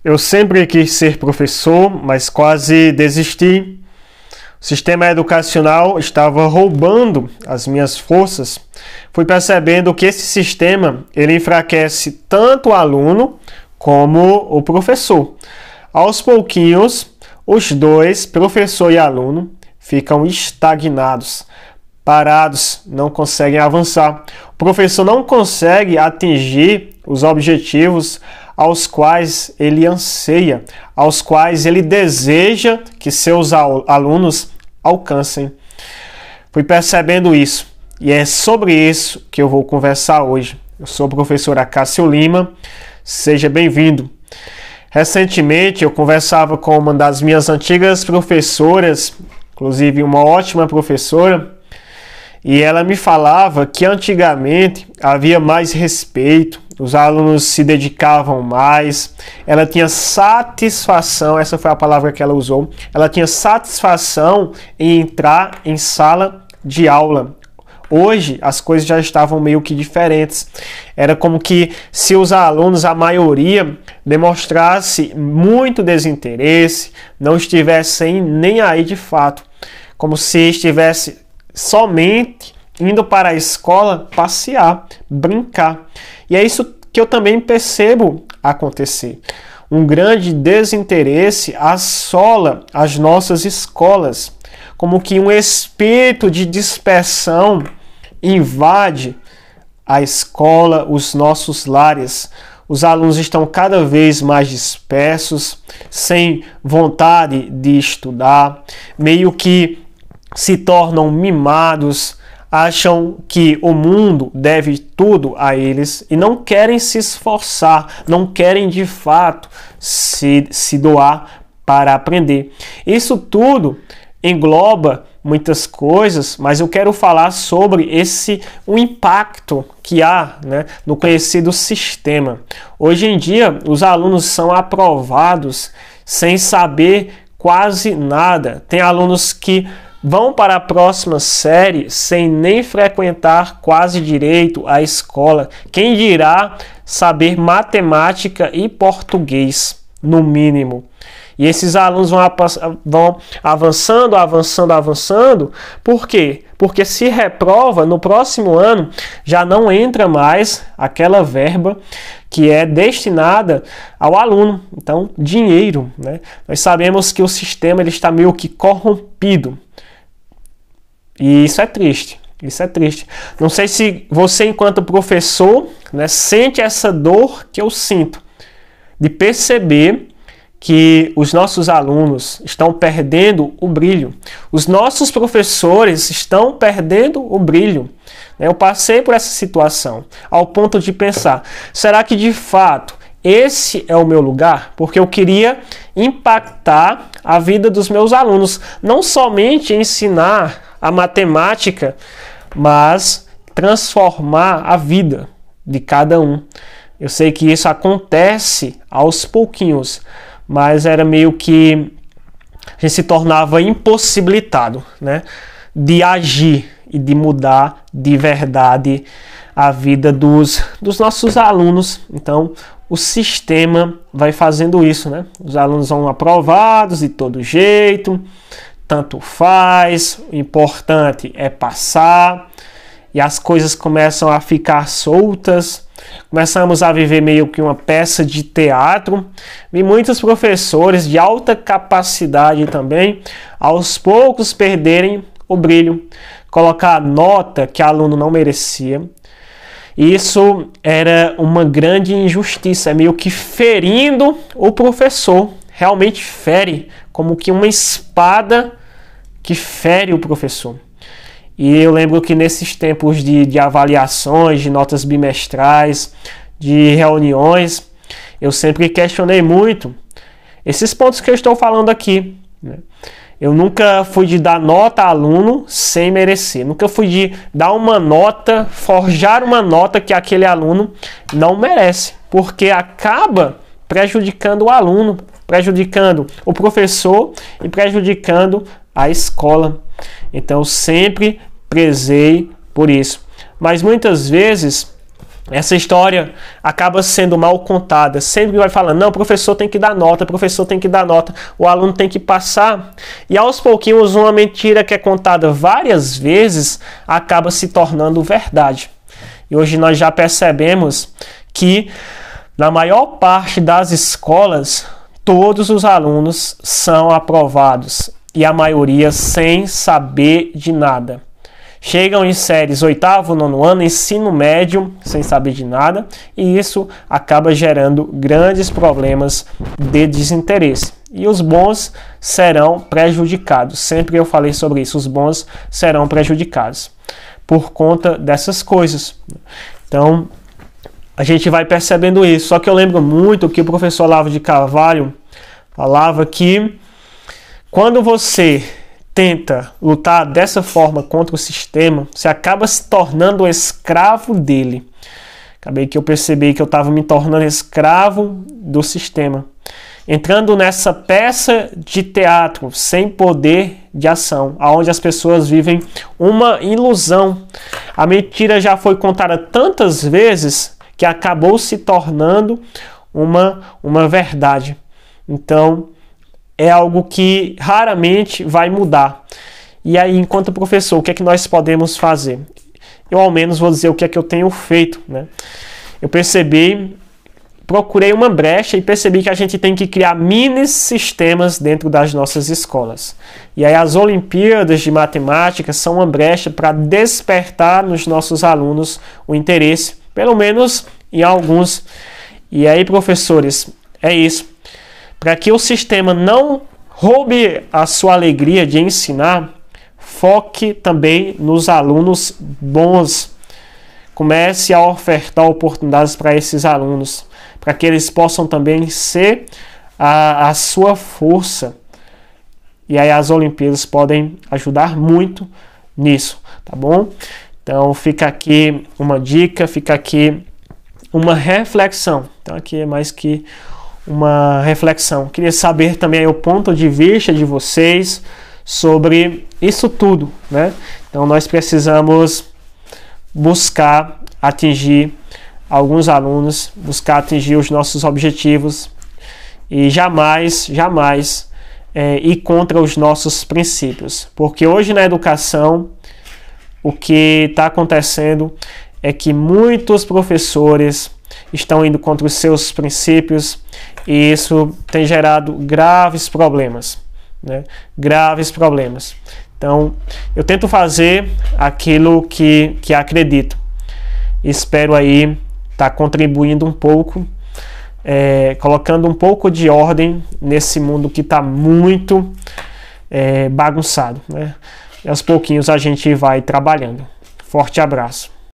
Eu sempre quis ser professor, mas quase desisti. O sistema educacional estava roubando as minhas forças. Fui percebendo que esse sistema ele enfraquece tanto o aluno como o professor. Aos pouquinhos, os dois, professor e aluno, ficam estagnados, parados, não conseguem avançar. O professor não consegue atingir os objetivos aos quais ele anseia, aos quais ele deseja que seus alunos alcancem. Fui percebendo isso e é sobre isso que eu vou conversar hoje. Eu sou o professor Acácio Lima, seja bem-vindo. Recentemente eu conversava com uma das minhas antigas professoras, inclusive uma ótima professora, e ela me falava que antigamente havia mais respeito, os alunos se dedicavam mais, ela tinha satisfação, essa foi a palavra que ela usou, ela tinha satisfação em entrar em sala de aula. Hoje as coisas já estavam meio que diferentes. Era como que se os alunos, a maioria, demonstrasse muito desinteresse, não estivessem nem aí de fato, como se estivesse somente indo para a escola passear, brincar. E é isso que eu também percebo acontecer. Um grande desinteresse assola as nossas escolas, como que um espírito de dispersão invade a escola, os nossos lares. Os alunos estão cada vez mais dispersos, sem vontade de estudar, meio que se tornam mimados, acham que o mundo deve tudo a eles e não querem se esforçar, não querem de fato se doar para aprender. Isso tudo engloba muitas coisas, mas eu quero falar sobre o impacto que há, no conhecido sistema. Hoje em dia, os alunos são aprovados sem saber quase nada. Tem alunos que vão para a próxima série sem nem frequentar quase direito a escola. Quem dirá saber matemática e português, no mínimo. E esses alunos vão avançando. Por quê? Porque se reprova, no próximo ano já não entra mais aquela verba que é destinada ao aluno. Então, dinheiro. Nós sabemos que o sistema ele está meio que corrompido. E isso é triste. Isso é triste. Não sei se você, enquanto professor, sente essa dor que eu sinto de perceber que os nossos alunos estão perdendo o brilho. Os nossos professores estão perdendo o brilho. Eu passei por essa situação, ao ponto de pensar, será que de fato esse é o meu lugar? Porque eu queria impactar a vida dos meus alunos, não somente ensinar a matemática, mas transformar a vida de cada um. Eu sei que isso acontece aos pouquinhos, mas era meio que a gente se tornava impossibilitado, de agir e de mudar de verdade a vida dos nossos alunos. Então, o sistema vai fazendo isso, Os alunos são aprovados de todo jeito, tanto faz, o importante é passar, e as coisas começam a ficar soltas, começamos a viver meio que uma peça de teatro, e muitos professores de alta capacidade também, aos poucos perderem o brilho, colocar a nota que o aluno não merecia. Isso era uma grande injustiça, meio que ferindo o professor, realmente fere, como que uma espada que fere o professor. E eu lembro que nesses tempos de avaliações, de notas bimestrais, de reuniões, eu sempre questionei muito esses pontos que eu estou falando aqui. Eu nunca fui de dar nota a aluno sem merecer. Nunca fui de dar uma nota, forjar uma nota que aquele aluno não merece. Porque acaba prejudicando o aluno, prejudicando o professor e prejudicando a escola. Então, eu sempre prezei por isso. Mas muitas vezes essa história acaba sendo mal contada. Sempre vai falando, não, o professor tem que dar nota, o professor tem que dar nota, o aluno tem que passar. E aos pouquinhos, uma mentira que é contada várias vezes acaba se tornando verdade. E hoje nós já percebemos que na maior parte das escolas, todos os alunos são aprovados. E a maioria sem saber de nada. Chegam em séries 8º, 9º ano, ensino médio, sem saber de nada, e isso acaba gerando grandes problemas de desinteresse. E os bons serão prejudicados. Sempre eu falei sobre isso, os bons serão prejudicados por conta dessas coisas. Então, a gente vai percebendo isso. Só que eu lembro muito que o professor Olavo de Carvalho falava que quando você tenta lutar dessa forma contra o sistema, você acaba se tornando escravo dele. Acabei que eu percebi que eu estava me tornando escravo do sistema. Entrando nessa peça de teatro sem poder de ação, onde as pessoas vivem uma ilusão. A mentira já foi contada tantas vezes que acabou se tornando uma verdade. Então, é algo que raramente vai mudar. E aí, enquanto professor, o que é que nós podemos fazer? Eu, ao menos, vou dizer o que é que eu tenho feito, né? Eu procurei uma brecha e percebi que a gente tem que criar mini sistemas dentro das nossas escolas. E aí, as Olimpíadas de Matemática são uma brecha para despertar nos nossos alunos o interesse, pelo menos em alguns. E aí, professores, é isso. Para que o sistema não roube a sua alegria de ensinar, foque também nos alunos bons. Comece a ofertar oportunidades para esses alunos, para que eles possam também ser a sua força. E aí as Olimpíadas podem ajudar muito nisso, tá bom? Então fica aqui uma dica, fica aqui uma reflexão. Então aqui é mais que uma reflexão. Queria saber também o ponto de vista de vocês sobre isso tudo, né? Então nós precisamos buscar atingir alguns alunos, buscar atingir os nossos objetivos e jamais ir contra os nossos princípios. Porque hoje na educação o que está acontecendo é que muitos professores estão indo contra os seus princípios e isso tem gerado graves problemas, né? Graves problemas. Então, eu tento fazer aquilo que acredito. Espero aí estar contribuindo um pouco, colocando um pouco de ordem nesse mundo que está muito bagunçado, né? E aos pouquinhos a gente vai trabalhando. Forte abraço.